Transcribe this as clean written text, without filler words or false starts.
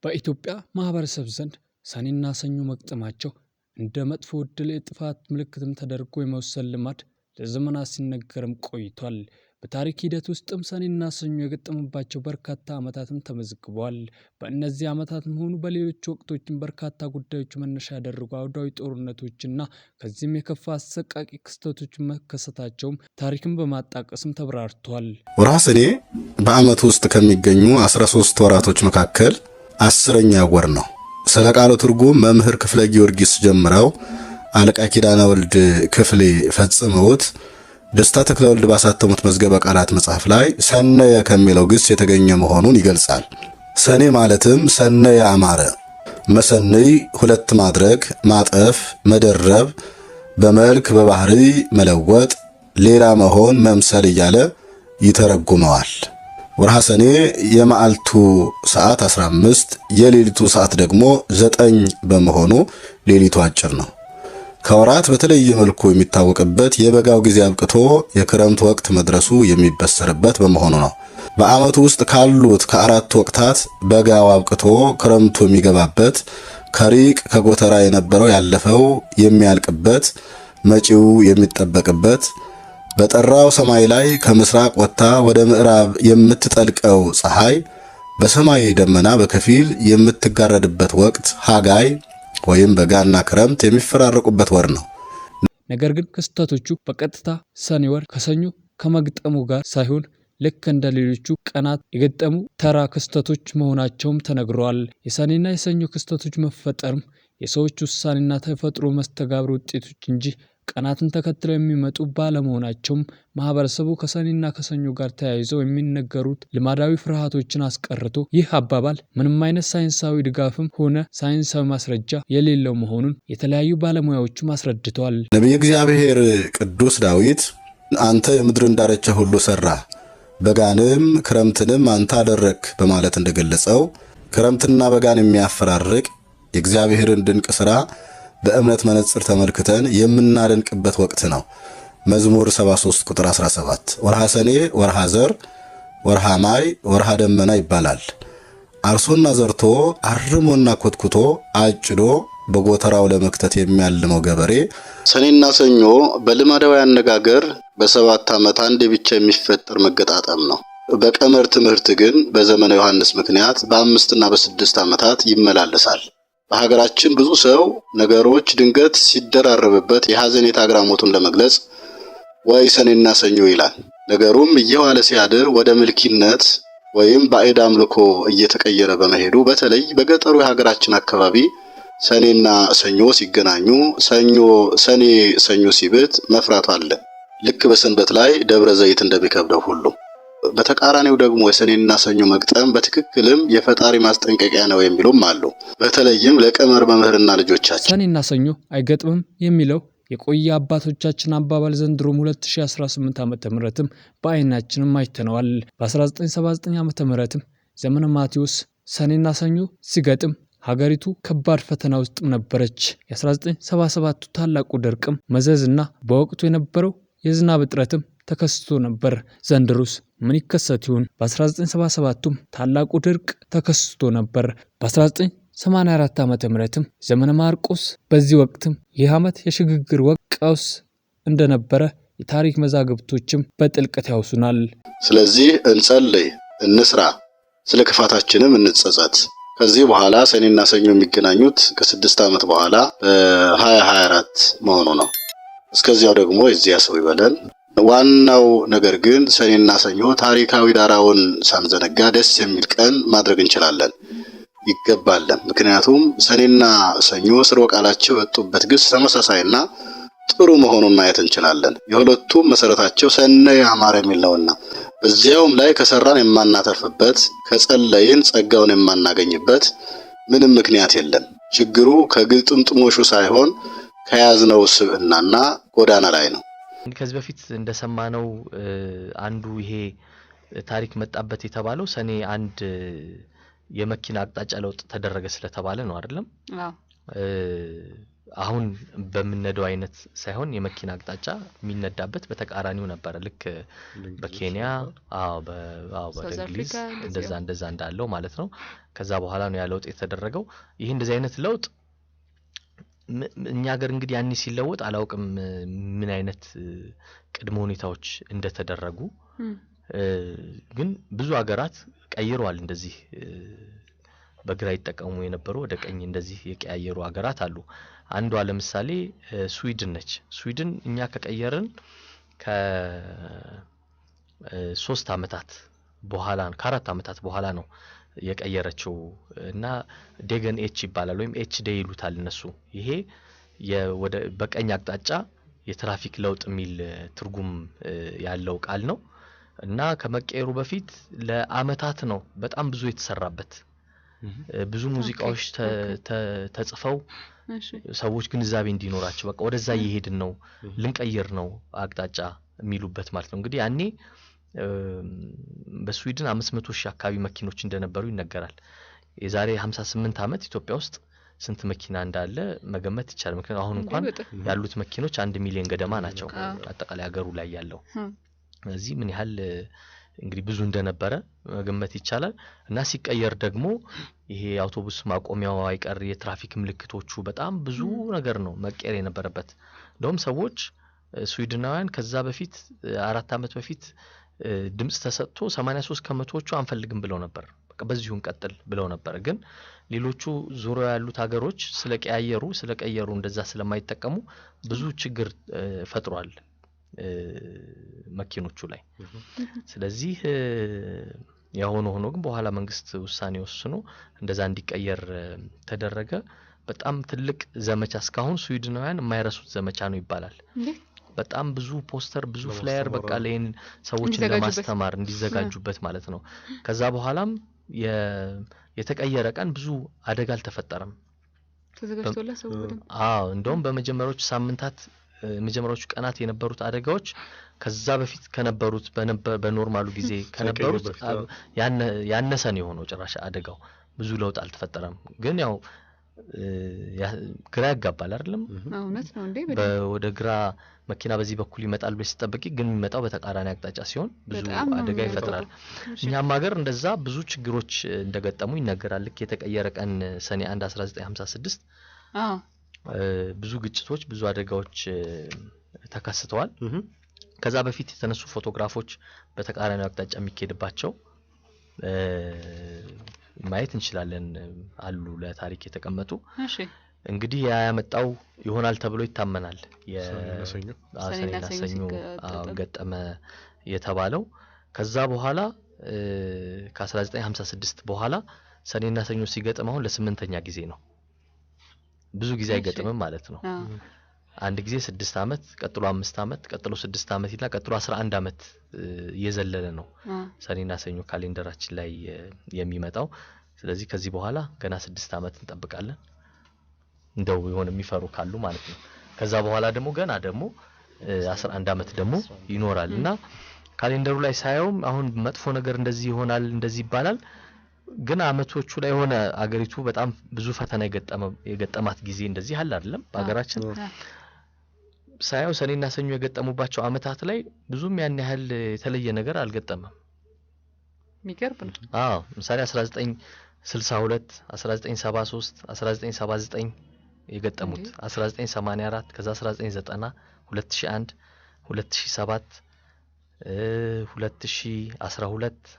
በኢትዮጵያ ማህበረሰብ ዘንድ ሰኔና ሰኞ መግጠማቸው እንደ መጥፎ ዕድል የጥፋት ምልክትም ተደርጎ የመወሰድ ልማድ ለዘመናት ሲነገርም ቆይቷል። በታሪክ ሂደት ውስጥም ሰኔና ሰኞ የገጠሙባቸው በርካታ ዓመታትም ተመዝግበዋል። በእነዚህ ዓመታትም ሆኑ በሌሎች ወቅቶችም በርካታ ጉዳዮች መነሻ ያደረጉ አውዳዊ ጦርነቶችና ከዚህም የከፋ አሰቃቂ ክስተቶች መከሰታቸውም ታሪክን በማጣቀስም ተብራርቷል። ወርሃ ሰኔ በዓመት ውስጥ ከሚገኙ 13 ወራቶች መካከል 10ኛ ወር ነው። ስለ ቃሉ ትርጉም መምህር ክፍለ ጊዮርጊስ ጀምረው አለቃ ኪዳነ ወልድ ክፍሌ ፈጽመውት ደስታ ተክለ ወልድ ባሳተሙት መዝገበ ቃላት መጽሐፍ ላይ ሰነየ ከሚለው ግስ የተገኘ መሆኑን ይገልጻል። ሰኔ ማለትም ሰነየ አማረ፣ መሰነይ ሁለት ማድረግ፣ ማጠፍ፣ መደረብ፣ በመልክ በባህሪ መለወጥ፣ ሌላ መሆን፣ መምሰል እያለ ይተረጉመዋል። ወርሃ ሰኔ የመዓልቱ ሰዓት 15 የሌሊቱ ሰዓት ደግሞ 9 በመሆኑ ሌሊቱ አጭር ነው። ከወራት በተለየ መልኩ የሚታወቅበት የበጋው ጊዜ አብቅቶ የክረምት ወቅት መድረሱ የሚበሰርበት በመሆኑ ነው። በዓመቱ ውስጥ ካሉት ከአራት ወቅታት በጋው አብቅቶ ክረምቱ የሚገባበት፣ ከሪቅ ከጎተራ የነበረው ያለፈው የሚያልቅበት፣ መጪው የሚጠበቅበት፣ በጠራው ሰማይ ላይ ከምስራቅ ወጥታ ወደ ምዕራብ የምትጠልቀው ፀሐይ በሰማይ ደመና በከፊል የምትጋረድበት ወቅት ሐጋይ ወይም በጋና ክረምት የሚፈራረቁበት ወር ነው። ነገር ግን ክስተቶቹ በቀጥታ ሰኔ ወር ከሰኞ ከመግጠሙ ጋር ሳይሆን ልክ እንደ ሌሎቹ ቀናት የገጠሙ ተራ ክስተቶች መሆናቸውም ተነግረዋል። የሰኔና የሰኞ ክስተቶች መፈጠርም የሰዎች ውሳኔና ተፈጥሮ መስተጋብር ውጤቶች እንጂ ቀናትን ተከትለው የሚመጡ ባለመሆናቸውም ማህበረሰቡ ከሰኔና ከሰኞ ጋር ተያይዘው የሚነገሩት ልማዳዊ ፍርሃቶችን አስቀርቶ ይህ አባባል ምንም አይነት ሳይንሳዊ ድጋፍም ሆነ ሳይንሳዊ ማስረጃ የሌለው መሆኑን የተለያዩ ባለሙያዎችም አስረድተዋል። ነቢየ እግዚአብሔር ቅዱስ ዳዊት አንተ የምድርን ዳርቻ ሁሉ ሰራ፣ በጋንም ክረምትንም አንተ አደረክ በማለት እንደገለጸው ክረምትና በጋን የሚያፈራርቅ የእግዚአብሔርን ድንቅ ሥራ በእምነት መነጽር ተመልክተን የምናደንቅበት ወቅት ነው። መዝሙር 73 ቁጥር 17። ወርሃ ሰኔ ወርሃ ዘር፣ ወርሃ ማይ፣ ወርሃ ደመና ይባላል። አርሶና ዘርቶ አርሞና ኮትኩቶ አጭዶ በጎተራው ለመክተት የሚያልመው ገበሬ ሰኔና ሰኞ በልማዳዊ አነጋገር በ7 ዓመት አንዴ ብቻ የሚፈጠር መገጣጠም ነው። በቀመር ትምህርት ግን በዘመነ ዮሐንስ ምክንያት በ5 እና በ6 ዓመታት ይመላለሳል። በሀገራችን ብዙ ሰው ነገሮች ድንገት ሲደራረብበት የሐዘኔታ አግራሞቱን ለመግለጽ ወይ ሰኔና ሰኞ ይላል። ነገሩም እየዋለ ሲያድር ወደ ምልኪነት ወይም ባዕድ አምልኮ እየተቀየረ በመሄዱ በተለይ በገጠሩ የሀገራችን አካባቢ ሰኔና ሰኞ ሲገናኙ ሰኔ ሰኞ ሲብት መፍራቱ አለ። ልክ በሰንበት ላይ ደብረ ዘይት እንደሚከብደው ሁሉ በተቃራኒው ደግሞ የሰኔና ሰኞ መግጠም በትክክልም የፈጣሪ ማስጠንቀቂያ ነው የሚሉም አሉ። በተለይም ለቀመር መምህርና ልጆቻችን ሰኔና ሰኞ አይገጥምም የሚለው የቆየ አባቶቻችን አባባል ዘንድሮም 2018 ዓ.ም በአይናችንም አይተነዋል። በ1979 ዓ.ም ዘመነ ማቴዎስ ሰኔና ሰኞ ሲገጥም ሀገሪቱ ከባድ ፈተና ውስጥም ነበረች። የ1977 ታላቁ ድርቅም መዘዝና በወቅቱ የነበረው የዝናብ እጥረትም ተከስቶ ነበር። ዘንድሮስ ምን ይከሰት ይሆን? በ1977ቱም ታላቁ ድርቅ ተከስቶ ነበር። በ1984 ዓ.ም ዘመነ ማርቆስ በዚህ ወቅትም ይህ ዓመት የሽግግር ወቅት ቀውስ እንደነበረ የታሪክ መዛግብቶችም በጥልቀት ያውሱናል። ስለዚህ እንጸልይ፣ እንስራ፣ ስለ ክፋታችንም እንጸጸት። ከዚህ በኋላ ሰኔና ሰኞ የሚገናኙት ከ6 ዓመት በኋላ በ2024 መሆኑ ነው። እስከዚያው ደግሞ የዚያ ሰው ይበለን። ዋናው ነገር ግን ሰኔና ሰኞ ታሪካዊ ዳራውን ሳንዘነጋ ደስ የሚል ቀን ማድረግ እንችላለን ይገባለን። ምክንያቱም ሰኔና ሰኞ ስርወ ቃላቸው የወጡበት ግስ ተመሳሳይና ጥሩ መሆኑን ማየት እንችላለን። የሁለቱም መሰረታቸው ሰነየ አማረ የሚል ነውና በዚያውም ላይ ከሰራን የማናተርፍበት ከጸለይን ጸጋውን የማናገኝበት ምንም ምክንያት የለም። ችግሩ ከግጥምጥሞሹ ሳይሆን ከያዝነው ስብዕናና ጎዳና ላይ ነው። ከዚህ በፊት እንደሰማነው አንዱ ይሄ ታሪክ መጣበት የተባለው ሰኔ 1 የመኪና አቅጣጫ ለውጥ ተደረገ ስለተባለ ነው አይደለም? አዎ። አሁን በምንነዳው አይነት ሳይሆን የመኪና አቅጣጫ የሚነዳበት በተቃራኒው ነበር። ልክ በኬንያ በእንግሊዝ እንደዛ እንዳለው ማለት ነው። ከዛ በኋላ ነው ያ ለውጥ የተደረገው። ይሄ እንደዚህ አይነት ለውጥ እኛ ሀገር እንግዲህ ያኔ ሲለወጥ አላውቅም ምን አይነት ቅድመ ሁኔታዎች እንደተደረጉ፣ ግን ብዙ ሀገራት ቀይረዋል። እንደዚህ በግራ ይጠቀሙ የነበሩ ወደ ቀኝ እንደዚህ የቀያየሩ ሀገራት አሉ። አንዷ ለምሳሌ ስዊድን ነች። ስዊድን እኛ ከቀየርን ከ3 አመታት በኋላ ከ4 አመታት በኋላ ነው የቀየረችው እና ዴገን ኤች ይባላል ወይም ኤች ዴይ ይሉታል እነሱ። ይሄ ወደ በቀኝ አቅጣጫ የትራፊክ ለውጥ የሚል ትርጉም ያለው ቃል ነው እና ከመቀየሩ በፊት ለአመታት ነው በጣም ብዙ የተሰራበት። ብዙ ሙዚቃዎች ተጽፈው ሰዎች ግንዛቤ እንዲኖራቸው በቃ ወደዛ እየሄድን ነው ልንቀይር ነው አቅጣጫ የሚሉበት ማለት ነው። እንግዲህ ያኔ በስዊድን 500,000 አካባቢ መኪኖች እንደነበሩ ይነገራል። የዛሬ 58 አመት ኢትዮጵያ ውስጥ ስንት መኪና እንዳለ መገመት ይቻላል። ምክንያቱም አሁን እንኳን ያሉት መኪኖች 1 ሚሊዮን ገደማ ናቸው አጠቃላይ ሀገሩ ላይ ያለው። ስለዚህ ምን ያህል እንግዲህ ብዙ እንደነበረ መገመት ይቻላል። እና ሲቀየር ደግሞ ይሄ አውቶቡስ ማቆሚያው አይቀር የትራፊክ ምልክቶቹ በጣም ብዙ ነገር ነው መቀየር የነበረበት። እንደውም ሰዎች ስዊድናውያን ከዛ በፊት 4 አመት በፊት ድምጽ ተሰጥቶ 83% አንፈልግም ብለው ነበር። በቃ በዚሁን ቀጥል ብለው ነበር። ግን ሌሎቹ ዙሪያ ያሉት ሀገሮች ስለቀየሩ እንደዛ ስለማይጠቀሙ ብዙ ችግር ፈጥሯል መኪኖቹ ላይ። ስለዚህ ያሆነ ሆኖ ግን በኋላ መንግስት ውሳኔ ወስኖ እንደዛ እንዲቀየር ተደረገ። በጣም ትልቅ ዘመቻ እስካሁን ስዊድናውያን የማይረሱት ዘመቻ ነው ይባላል። በጣም ብዙ ፖስተር ብዙ ፍላየር በቃ ለይን ሰዎችን ለማስተማር እንዲዘጋጁበት ማለት ነው። ከዛ በኋላም የተቀየረ ቀን ብዙ አደጋ አልተፈጠረም። ተዘጋጅቶላ ሰው ወደ እንደውም በመጀመሪያዎቹ ሳምንታት መጀመሪያዎቹ ቀናት የነበሩት አደጋዎች ከዛ በፊት ከነበሩት በኖርማሉ ጊዜ ከነበሩት ያነሰ ነው የሆነው። ጭራሽ አደጋው ብዙ ለውጥ አልተፈጠረም። ግን ያው ግራ ያጋባል አይደለም? እውነት ነው እንዴ? ወደ ግራ መኪና በዚህ በኩል ይመጣል ብለሽ ሲጠብቂ ግን የሚመጣው በተቃራኒ አቅጣጫ ሲሆን ብዙ አደጋ ይፈጥራል። እኛም ሀገር እንደዛ ብዙ ችግሮች እንደገጠሙ ይነገራል። ልክ የተቀየረ ቀን ሰኔ 1 1956 ብዙ ግጭቶች ብዙ አደጋዎች ተከስተዋል። ከዛ በፊት የተነሱ ፎቶግራፎች በተቃራኒው አቅጣጫ የሚኬድባቸው ማየት እንችላለን አሉ ለታሪክ የተቀመጡ። እሺ እንግዲህ ያመጣው ይሆናል ተብሎ ይታመናል። ሰኔና ሰኞ ገጠመ የተባለው ከዛ በኋላ ከ1956 በኋላ ሰኔና ሰኞ ሲገጥም አሁን ለ8ኛ ጊዜ ነው። ብዙ ጊዜ አይገጥምም ማለት ነው። አንድ ጊዜ 6 አመት ቀጥሎ 5 አመት ቀጥሎ 6 አመት ይልና ቀጥሎ 11 አመት እየዘለለ ነው ሰኔና ሰኞ ካሌንደራችን ላይ የሚመጣው። ስለዚህ ከዚህ በኋላ ገና 6 አመት እንጠብቃለን እንደው ይሆን የሚፈሩ ካሉ ማለት ነው። ከዛ በኋላ ደግሞ ገና ደግሞ 11 አመት ደግሞ ይኖራል እና ካሌንደሩ ላይ ሳይውም አሁን መጥፎ ነገር እንደዚህ ይሆናል እንደዚህ ይባላል። ግን አመቶቹ ላይ ሆነ አገሪቱ በጣም ብዙ ፈተና የገጠማት ጊዜ እንደዚህ አለ አይደለም በአገራችን። ሳይው ሰኔና ሰኞ የገጠሙባቸው አመታት ላይ ብዙም ያን ያህል የተለየ ነገር አልገጠመም። የሚገርም ነው። ምሳሌ 1962 1973 1979 የገጠሙት 1984 ከዛ 1990 2001 2007 2012